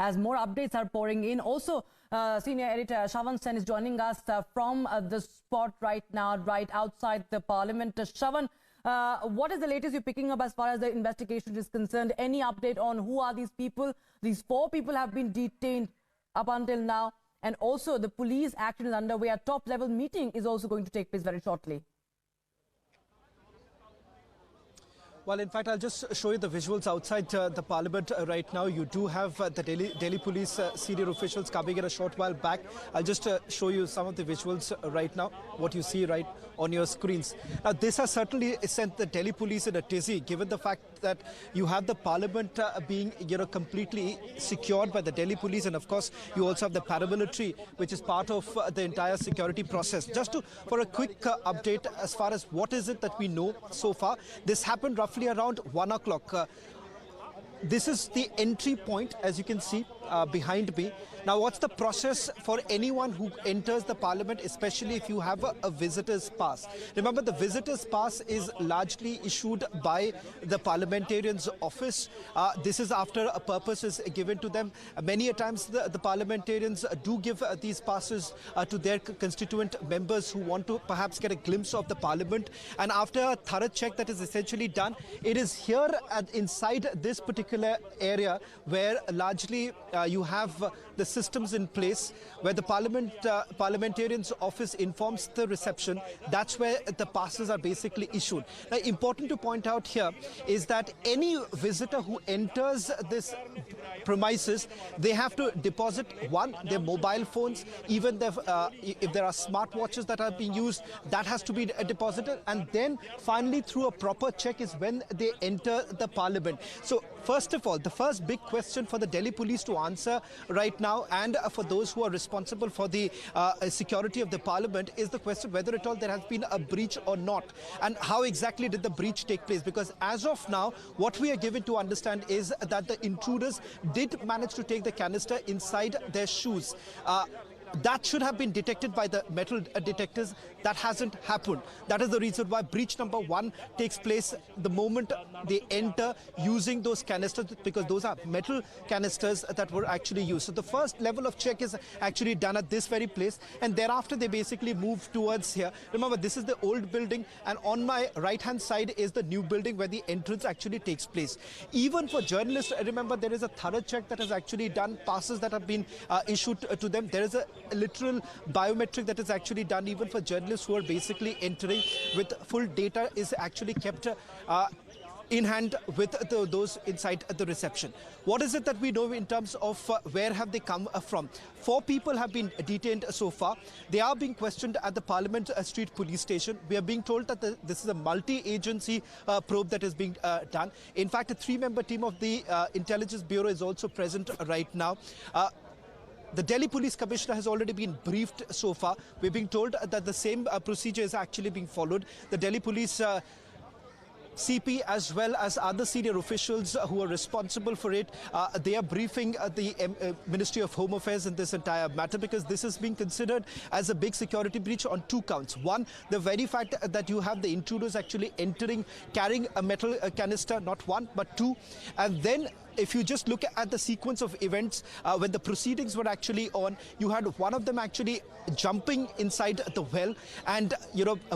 as more updates are pouring in. Also, senior editor Shravan Sen is joining us from the spot right now, right outside the parliament. Shravan, what is the latest you're picking up as far as the investigation is concerned? Any update on who are these people? These 4 people have been detained up until now. And also the police action is underway. A top-level meeting is also going to take place very shortly. Well, in fact, I'll just show you the visuals outside the parliament right now. You do have the Delhi Police senior officials coming in a short while back. I'll just show you some of the visuals right now, what you see right on your screens. Now, this has certainly sent the Delhi Police in a tizzy, given the fact that you have the parliament being, completely secured by the Delhi Police, and of course, you also have the paramilitary, which is part of the entire security process. Just for a quick update as far as what is it that we know so far, this happened roughly around 1 o'clock. This is the entry point, as you can see behind me. Now, what's the process for anyone who enters the parliament, especially if you have a visitor's pass? Remember, the visitor's pass is largely issued by the parliamentarian's office. This is after a purpose is given to them. Many a times the parliamentarians do give these passes to their constituent members who want to perhaps get a glimpse of the parliament. And after a thorough check that is essentially done, it is here inside this particular area where largely you have the systems in place where the parliamentarian's office informs the reception. That's where the passes are basically issued. Now, important to point out here is that any visitor who enters this premises, they have to deposit their mobile phones, even if there are smartwatches that are being used, that has to be deposited, and then finally through a proper check is when they enter the parliament. So first of all, the first big question for the Delhi Police to answer right now, and for those who are responsible for the security of the parliament, is the question whether at all there has been a breach or not, and how exactly did the breach take place. Because as of now, what we are given to understand is that the intruders did manage to take the canister inside their shoes. That should have been detected by the metal detectors. That hasn't happened. That is the reason why breach number 1 takes place the moment they enter using those canisters, because those are metal canisters that were actually used. So the first level of check is actually done at this very place, and thereafter they basically move towards here. Remember, this is the old building, and on my right-hand side is the new building where the entrance actually takes place. Even for journalists, remember, there is a thorough check that is actually done, passes that have been issued to them. There is a literal biometric that is actually done even for journalists who are basically entering, with full data is actually kept in hand with those inside the reception. What is it that we know in terms of where have they come from? 4 people have been detained so far. They are being questioned at the Parliament Street Police Station. We are being told that this is a multi-agency probe that is being done. In fact, a 3-member team of the Intelligence Bureau is also present right now. The Delhi Police Commissioner has already been briefed so far. We're being told that the same procedure is actually being followed. The Delhi Police CP as well as other senior officials who are responsible for it, they are briefing the Ministry of Home Affairs in this entire matter, because this is being considered as a big security breach on 2 counts. One, the very fact that you have the intruders actually entering, carrying a metal canister, not 1 but 2, and then if you just look at the sequence of events, when the proceedings were actually on, you had one of them actually jumping inside the well and,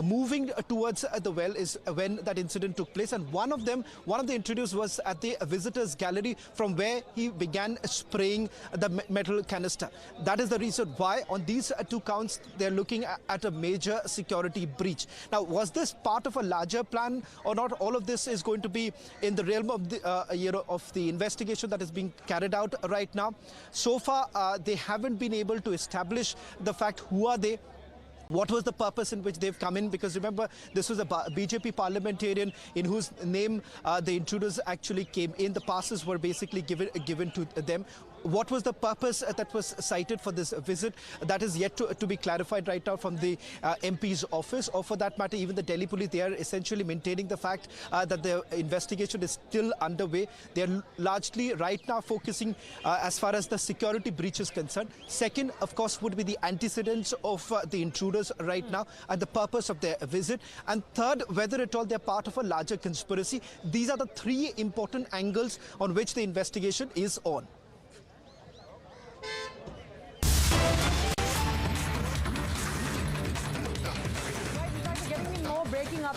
moving towards the well is when that incident took place. And one of the intruders was at the visitors gallery, from where he began spraying the metal canister. That is the reason why on these 2 counts, they're looking at a major security breach. Now, was this part of a larger plan or not? All of this is going to be in the realm of the, of the investigation that is being carried out right now. So far, they haven't been able to establish the fact who are they, what was the purpose in which they've come in, because remember, this was a BJP parliamentarian in whose name the intruders actually came in. The passes were basically given to them. What was the purpose that was cited for this visit? That is yet to be clarified right now from the MP's office, or for that matter, even the Delhi Police. They are essentially maintaining the fact that the investigation is still underway. They are largely right now focusing as far as the security breach is concerned. Second, of course, would be the antecedents of the intruders right now and the purpose of their visit. And third, whether at all they're part of a larger conspiracy. These are the 3 important angles on which the investigation is on.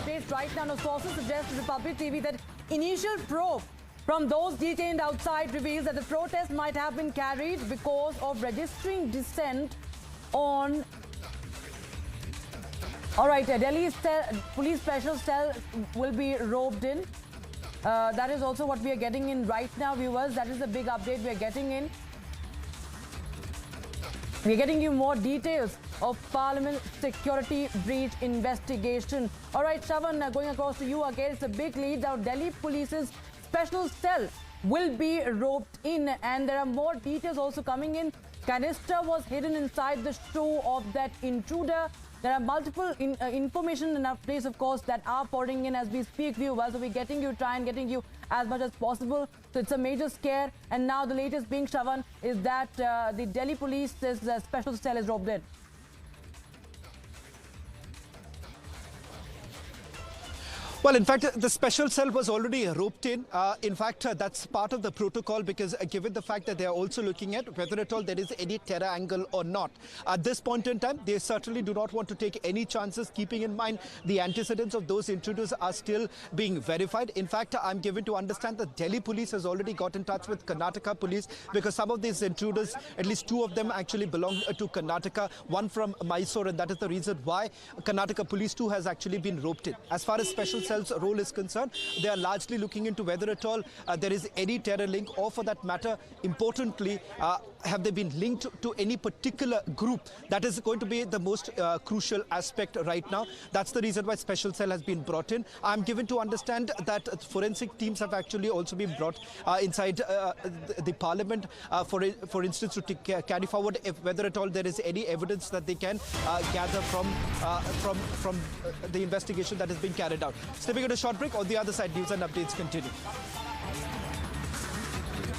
updates right now. No, sources suggest to Republic TV that initial probe from those detained outside reveals that the protest might have been carried because of registering dissent on... All right, Delhi police special cell will be roped in. That is also what we are getting in right now, viewers. That is the big update we are getting in. We are getting you more details of Parliament security breach investigation. All right, Shravan, going across to you again. It's a big lead. Now, Delhi Police's special cell will be roped in, and there are more details also coming in. Canister was hidden inside the shoe of that intruder. There are multiple information and updates, of course, that are pouring in as we speak, viewers. So we're getting you, getting you as much as possible. So it's a major scare. And now the latest being, Shravan, is that the Delhi Police's special cell is roped in. Well, in fact, the special cell was already roped in. In fact, that's part of the protocol because given the fact that they are also looking at whether at all there is any terror angle or not. At this point in time, they certainly do not want to take any chances, keeping in mind the antecedents of those intruders are still being verified. In fact, I'm given to understand that Delhi police has already got in touch with Karnataka police because some of these intruders, at least two of them actually belong to Karnataka, one from Mysore, and that is the reason why Karnataka police too has actually been roped in. As far as special cell's role is concerned, they are largely looking into whether at all there is any terror link, or for that matter, importantly, have they been linked to any particular group. That is going to be the most crucial aspect right now. That's the reason why special cell has been brought in. I'm given to understand that forensic teams have actually also been brought inside the Parliament, for instance, to carry forward whether at all there is any evidence that they can gather from the investigation that has been carried out. Stepping at a short break. On the other side, news and updates continue.